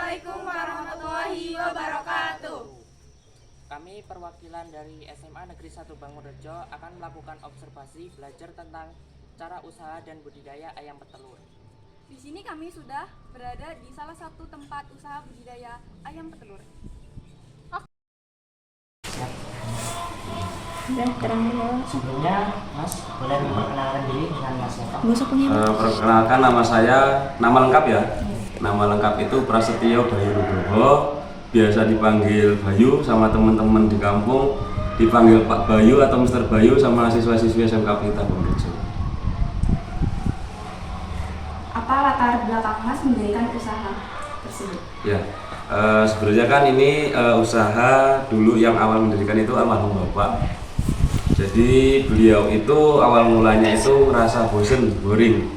Assalamualaikum warahmatullahi wabarakatuh. Kami perwakilan dari SMA Negeri 1 Bangunrejo akan melakukan observasi belajar tentang cara usaha dan budidaya ayam petelur. Di sini kami sudah berada di salah satu tempat usaha budidaya ayam petelur. Sebelumnya, Mas, boleh memperkenalkan diri dengan Mas siapa? Perkenalkan nama saya, nama lengkap ya. Nama lengkap itu Prasetyo Bayu Nugroho. Biasa dipanggil Bayu sama teman-teman di kampung dipanggil Pak Bayu atau Mr. Bayu sama siswa-siswi SMK Pelita Bangunrejo. Apa latar belakang Mas mendirikan usaha tersebut? Ya, sebenarnya kan ini usaha dulu yang awal mendirikan itu almarhum Bapak. Jadi beliau itu awal mulanya itu ngerasa bosen, boring,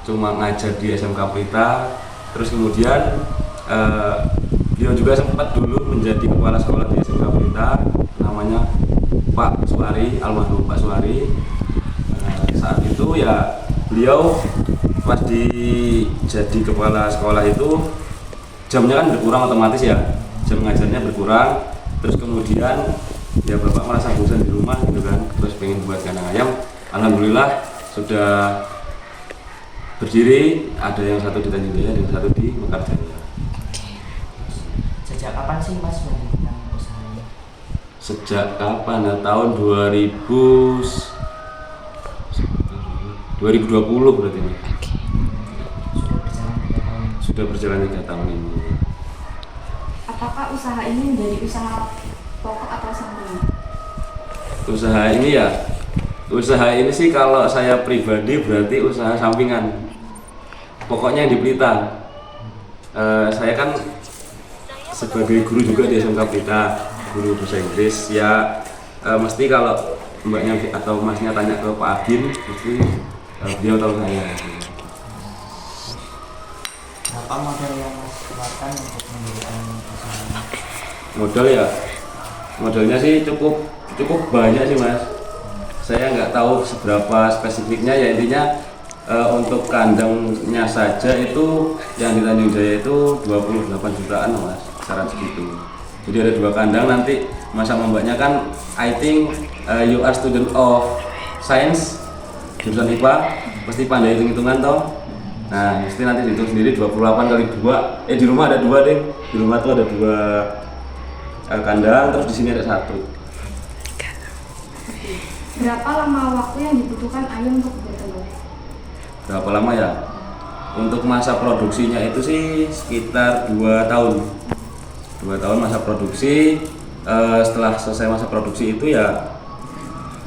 cuma ngajar di SMK Pelita. Terus kemudian beliau juga sempat dulu menjadi kepala sekolah di SMK Pelita, namanya Pak Suari, almarhum Pak Suari. Saat itu ya beliau pas jadi kepala sekolah itu jamnya kan berkurang otomatis ya, jam ngajarnya berkurang. Terus kemudian ya bapak merasa bosan di rumah gitu kan, terus pengen buat kandang ayam. Alhamdulillah sudah berdiri, ada yang satu di Tanjung Jaya dan satu di Mekarjaya. Sejak kapan sih Mas mendirikan usahanya? Sejak kapan? Nah, tahun 2020 berarti ini. Sudah berjalan 3 tahun. Sudah berjalan 3 tahun ini. Apakah usaha ini menjadi usaha pokok atau sampingan? Usaha ini sih kalau saya pribadi berarti usaha sampingan. Pokoknya yang di Pelita. Saya kan sebagai guru juga di SMK Pelita, guru bahasa Inggris ya. Mesti kalau mbaknya atau masnya tanya ke Pak Agin, mesti beliau tahu saya. Berapa modal yang Mas keluarkan untuk mendirikan usahanya? Modal ya, modalnya sih cukup banyak sih Mas. Saya nggak tahu seberapa spesifiknya ya, intinya untuk kandangnya saja itu yang di Tanjung Jaya itu 28 jutaan Mas, kisaran segitu. Jadi ada 2 kandang, nanti masa mbaknya kan I think you are student of science, jurusan IPA, pasti pandai hitung-hitungan toh. Nah, mesti nanti dihitung sendiri 28 kali 2. Di rumah ada 2 deh. Di rumah tuh ada 2 kandang, terus di sini ada 1. Berapa lama waktu yang dibutuhkan ayam untuk bertelur? Berapa lama ya? Untuk masa produksinya itu sih sekitar 2 tahun. 2 tahun masa produksi. Setelah selesai masa produksi itu ya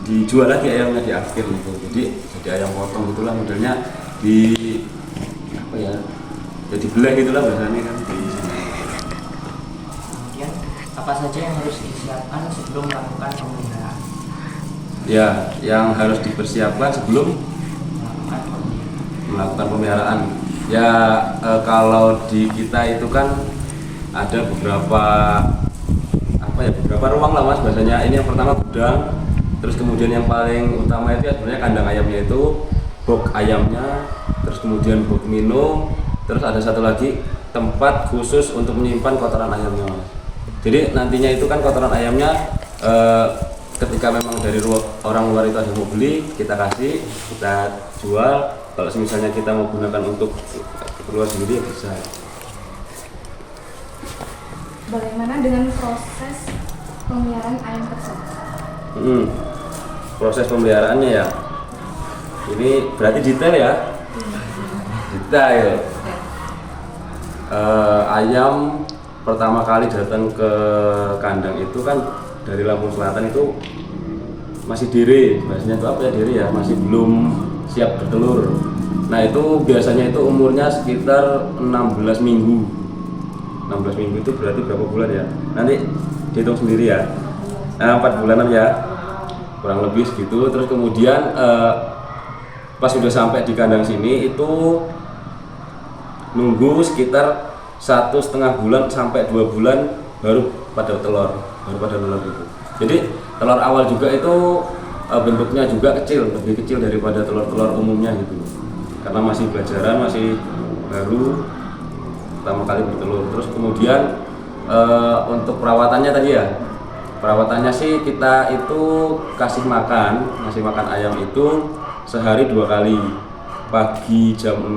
dijual lagi ayamnya di akhir gitu. Jadi ayam potong gitulah modelnya, di apa ya? Jadi belah gitulah bahasanya kan di sini. Kemudian apa saja yang harus disiapkan sebelum melakukan pemeliharaan? Ya, yang harus dipersiapkan sebelum melakukan pemeliharaan. Ya kalau di kita itu kan ada beberapa ruang lah Mas bahasanya. Ini yang pertama gudang, terus kemudian yang paling utama itu ya sebenarnya kandang ayamnya itu, box ayamnya, terus kemudian box minum, terus ada satu lagi tempat khusus untuk menyimpan kotoran ayamnya Mas. Jadi nantinya itu kan kotoran ayamnya ketika memang dari orang luar itu ada mau beli, kita kasih, kita jual. Kalau misalnya kita mau gunakan untuk keperluan sendiri ya bisa. Bagaimana dengan proses pemeliharaan ayam tersebut? Proses pemeliharaannya ya, ini berarti detail ya. Detail. Ayam pertama kali datang ke kandang itu kan dari Lampung Selatan itu masih diri, bahasanya itu apa ya, diri ya, masih belum siap bertelur. Nah itu biasanya itu umurnya sekitar 16 minggu. 16 minggu itu berarti berapa bulan ya? Nanti dihitung sendiri ya. 4 bulanan ya, kurang lebih segitu. Terus kemudian pas sudah sampai di kandang sini itu nunggu sekitar 1,5 bulan sampai 2 bulan baru pada telur itu. Jadi telur awal juga itu bentuknya juga kecil, lebih kecil daripada telur-telur umumnya gitu. Karena masih belajaran, masih baru. pertama kali bertelur. Terus kemudian untuk perawatannya tadi ya, perawatannya sih kita itu ngasih makan ayam itu sehari 2 kali, pagi jam 6,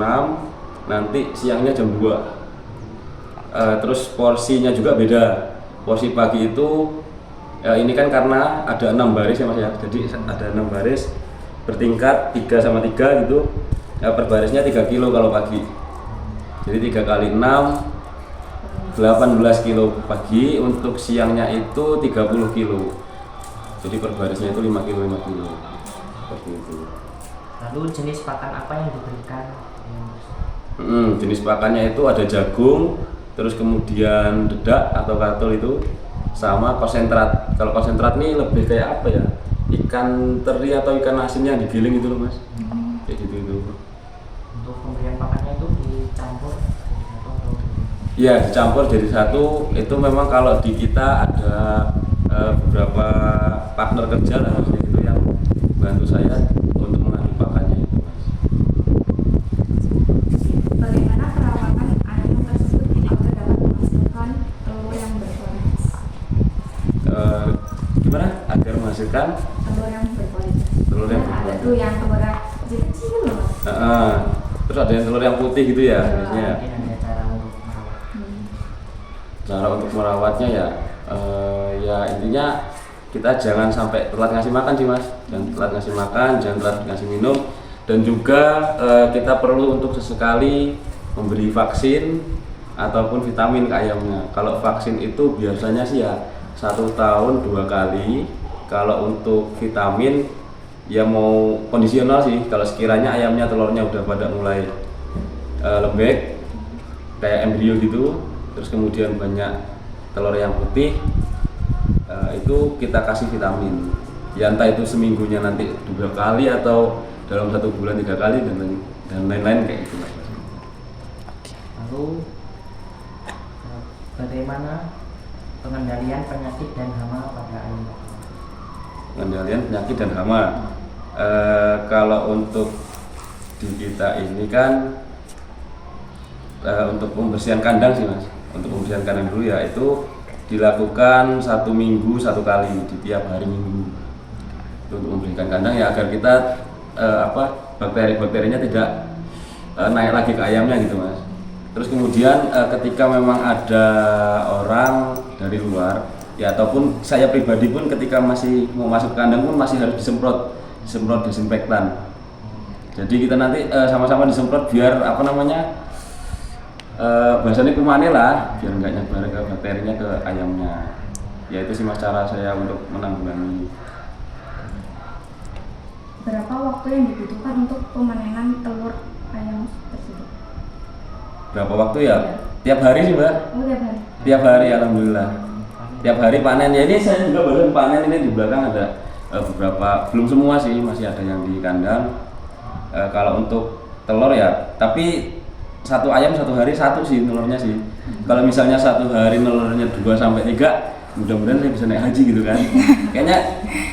nanti siangnya jam 2. Terus porsinya juga beda. Porsi pagi itu ini kan karena ada 6 baris ya Mas ya, jadi ada 6 baris bertingkat 3 sama 3 gitu. Per barisnya 3 kilo kalau pagi, jadi 3 kali 6 18 kilo pagi. Untuk siangnya itu 30 kilo, jadi per barisnya itu 5 kilo seperti itu. Lalu jenis pakan apa yang diberikan? Jenis pakannya itu ada jagung, terus kemudian dedak atau katul itu, sama konsentrat. Kalau konsentrat ini lebih kayak apa ya, ikan teri atau ikan asinnya digiling itu loh Mas, kayak gitu itu. Untuk pemberian pakannya itu dicampur atau? Iya, dicampur jadi satu. Itu memang kalau di kita ada beberapa partner kerja lah Mas, itu yang bantu saya untuk mengaduk pakannya itu Mas. Bagaimana perawatan ayam tersebut agar dapat menghasilkan telur yang berkualitas? Gimana agar menghasilkan Telur yang berkualitas. telur yang Ada berkualitas? tuh yang telurnya kecil-kecil loh. Terus ada yang telur yang putih gitu ya biasanya. Mungkin ada cara untuk merawat. Cara untuk merawatnya ya, ya intinya kita jangan sampai telat ngasih makan sih Mas, jangan telat ngasih makan, jangan telat ngasih minum, dan juga kita perlu untuk sesekali memberi vaksin ataupun vitamin ke ayamnya. Kalau vaksin itu biasanya sih ya 1 tahun 2 kali. Kalau untuk vitamin ya mau kondisional sih, kalau sekiranya ayamnya telurnya udah pada mulai lembek kayak embrio gitu, terus kemudian banyak telur yang putih, itu kita kasih vitamin ya, entah itu seminggunya nanti 2 kali atau dalam 1 bulan 3 kali dan lain-lain kayak gitu Mas. Lalu bagaimana pengendalian penyakit dan hama pada ayam? Pengendalian penyakit dan hama, kalau untuk di kita ini kan untuk pembersihan kandang sih Mas. Untuk pembersihan kandang dulu ya itu dilakukan 1 minggu 1 kali di tiap hari Minggu, untuk membersihkan kandang ya, agar kita bakteri-bakterinya tidak naik lagi ke ayamnya gitu Mas. Terus kemudian ketika memang ada orang dari luar ya, ataupun saya pribadi pun ketika masih mau masuk ke kandang pun masih harus disemprot disinfektan. Jadi kita nanti sama-sama disemprot biar bahasanya kumane lah, biar nggak nyebar ke bakterinya ke ayamnya. Ya itu sih Mas cara saya untuk menanggulangi. Berapa waktu yang dibutuhkan untuk pemanenan telur ayam tersebut? Berapa waktu ya? Tiap hari sih Mbak. Oh, tiap hari. Tiap hari alhamdulillah. Tiap hari panen. Ya ini saya juga baru panen, ini di belakang ada beberapa, belum semua sih, masih ada yang di kandang. Kalau untuk telur ya, tapi 1 ayam 1 hari 1 sih telurnya sih. Kalau misalnya 1 hari telurnya 2 sampai 3, mudah-mudahan saya bisa naik haji gitu kan.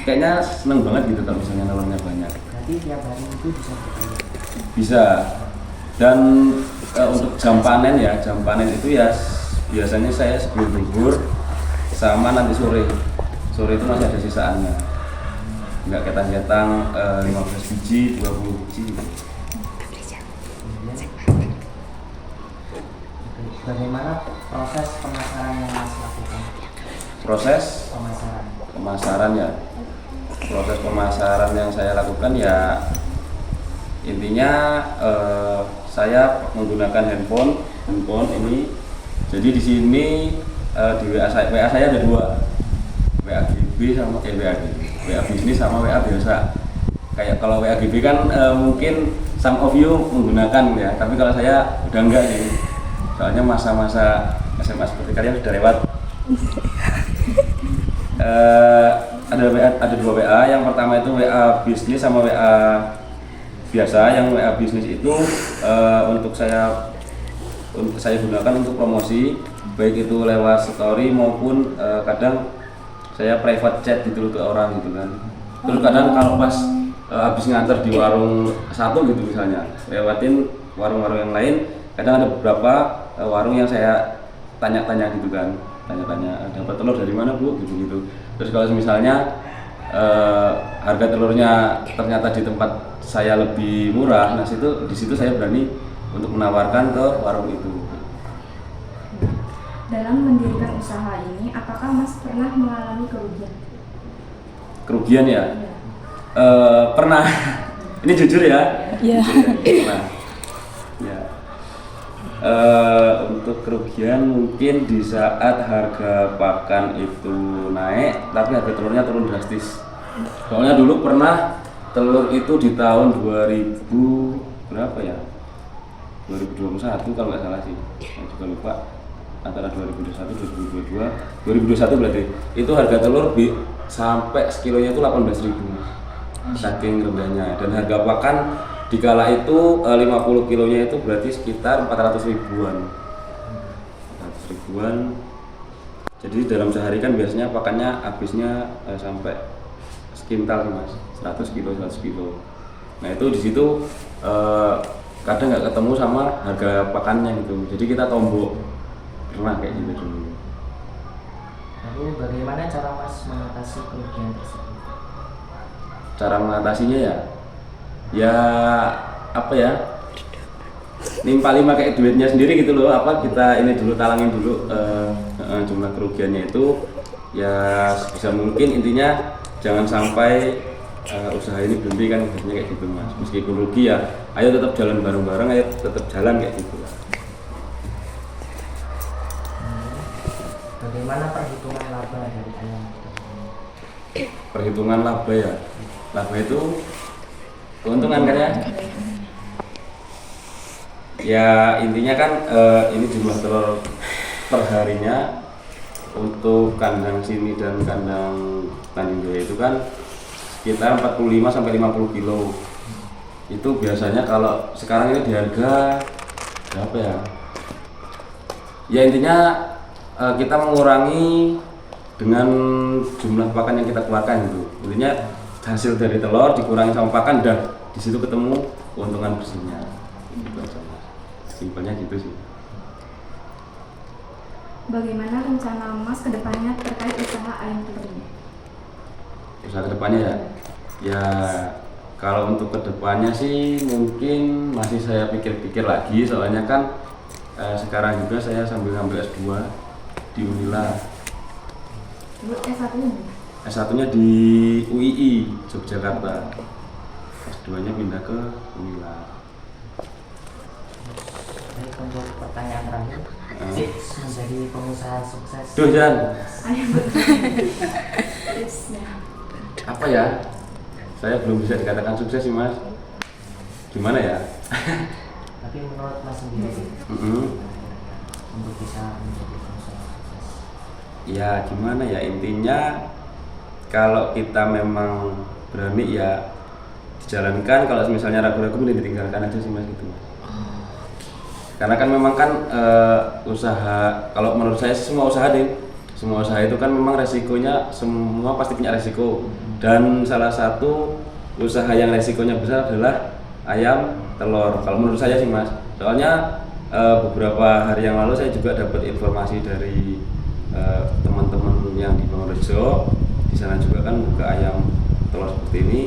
Kayaknya seneng banget gitu kalau misalnya telurnya banyak. Berarti tiap hari itu bisa bertelur? Bisa. Dan untuk jam panen itu ya biasanya saya sebelum zuhur sama nanti sore itu masih ada sisaannya, nggak ketang-ketang 15 biji 20 biji gitu. Bagaimana proses pemasaran yang Mas lakukan? Proses Pemasaran ya, proses pemasaran yang saya lakukan ya intinya saya menggunakan handphone ini. Jadi di sini di WA saya ada 2, WA GB sama WA bisnis sama WA biasa. Kayak kalau WA GB kan mungkin some of you menggunakan ya, tapi kalau saya udah enggak sih. Soalnya masa-masa SMA seperti kalian sudah lewat. Ada 2 WA. Yang pertama itu WA bisnis sama WA biasa. Yang WA bisnis itu untuk saya gunakan untuk promosi, baik itu lewat story maupun kadang saya private chat gitu ke orang gitu kan. Terus kadang kalau pas habis nganter di warung satu gitu misalnya, lewatin warung-warung yang lain, kadang ada beberapa warung yang saya tanya-tanya gitu kan, dapat telur dari mana Bu, gitu. Terus kalau misalnya harga telurnya ternyata di tempat saya lebih murah, nah di situ saya berani untuk menawarkan ke warung itu. Dalam mendirikan usaha ini, apakah Mas pernah mengalami kerugian? Kerugian ya? Pernah. Ini jujur ya? Iya. Pernah. Ya. Untuk kerugian mungkin di saat harga pakan itu naik, tapi harga telurnya turun drastis. Soalnya dulu pernah telur itu di tahun 2000 berapa ya? 2021 kalau nggak salah sih. Saya juga lupa. Antara 2021 2021 berarti itu harga telur sampai sekilonya itu 18.000, saking rendahnya. Dan harga pakan di kala itu 50 kilonya itu berarti sekitar 400 ribuan. Jadi dalam sehari kan biasanya pakannya habisnya sampai sekintal Mas, 100 kilo. Nah itu di situ kadang nggak ketemu sama harga pakannya gitu, jadi kita tombok. Pernah kayak gitu dulu. Lalu bagaimana cara Mas mengatasi kerugian tersebut? Cara mengatasinya ya apa ya, nimpali pakai duitnya sendiri gitu loh. Apa kita ini dulu talangin dulu jumlah kerugiannya itu ya sebisa mungkin. Intinya jangan sampai usaha ini berhenti kan, biasanya kayak gitu Mas. Meskipun rugi ya ayo tetap jalan bareng-bareng, ayo tetap jalan kayak gitu lah. Bagaimana perhitungan laba dari ayam? Perhitungan laba ya, laba itu keuntungan kan ya. Ya intinya kan ini jumlah telur perharinya untuk kandang sini dan kandang Tanjung Jaya itu kan sekitar 45 sampai 50 kilo. Itu biasanya kalau sekarang ini di harga berapa ya? Ya intinya kita mengurangi dengan jumlah pakan yang kita keluarkan gitu. Intinya hasil dari telur dikurangi sama pakan, udah di situ ketemu keuntungan bersihnya. Simpelnya gitu sih. Bagaimana rencana Mas kedepannya terkait usaha ayam telur ini? Usaha kedepannya ya kalau untuk kedepannya sih mungkin masih saya pikir-pikir lagi, soalnya kan sekarang juga saya sambil ngambil S2 di Unila. S1-nya di UII Yogyakarta. S2-nya pindah ke Unila. Baik, untuk pertanyaan terakhir, tips menjadi pengusaha sukses. Duh Jan, apa ya? Saya belum bisa dikatakan sukses sih Mas. Gimana ya? Tapi menurut Mas sendiri untuk bisa menjadi pengusaha sukses, ya gimana ya, intinya kalau kita memang berani ya dijalankan. Kalau misalnya ragu-ragu mending ditinggalkan aja sih Mas gitu. Karena kan memang kan usaha, kalau menurut saya semua usaha itu kan memang resikonya, semua pasti punya resiko. Dan salah satu usaha yang resikonya besar adalah ayam telur, kalau menurut saya sih Mas. Soalnya beberapa hari yang lalu saya juga dapat informasi dari teman-teman yang di Bangurejo. Di sana juga kan buka ayam telur seperti ini,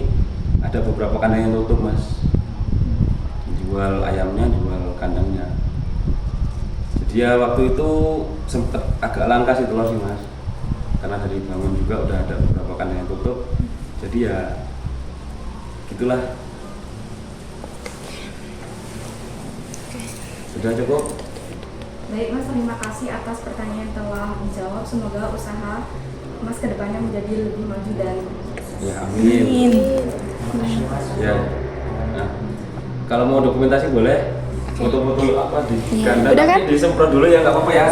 ada beberapa kandang yang tutup Mas, jual ayamnya, jual kandangnya. Jadi ya waktu itu sempet agak langka sih telur sih Mas, karena dari bangun juga udah ada beberapa kandang yang tutup. Jadi ya gitulah. Sudah cukup? Baik Mas, terima kasih atas pertanyaan telah dijawab. Semoga usaha Mas kedepannya menjadi lebih maju dan sukses. Ya amin. Ya. Nah, kalau mau dokumentasi boleh foto-foto apa di kandang, udah kan? disemprot dulu ya, nggak apa-apa ya.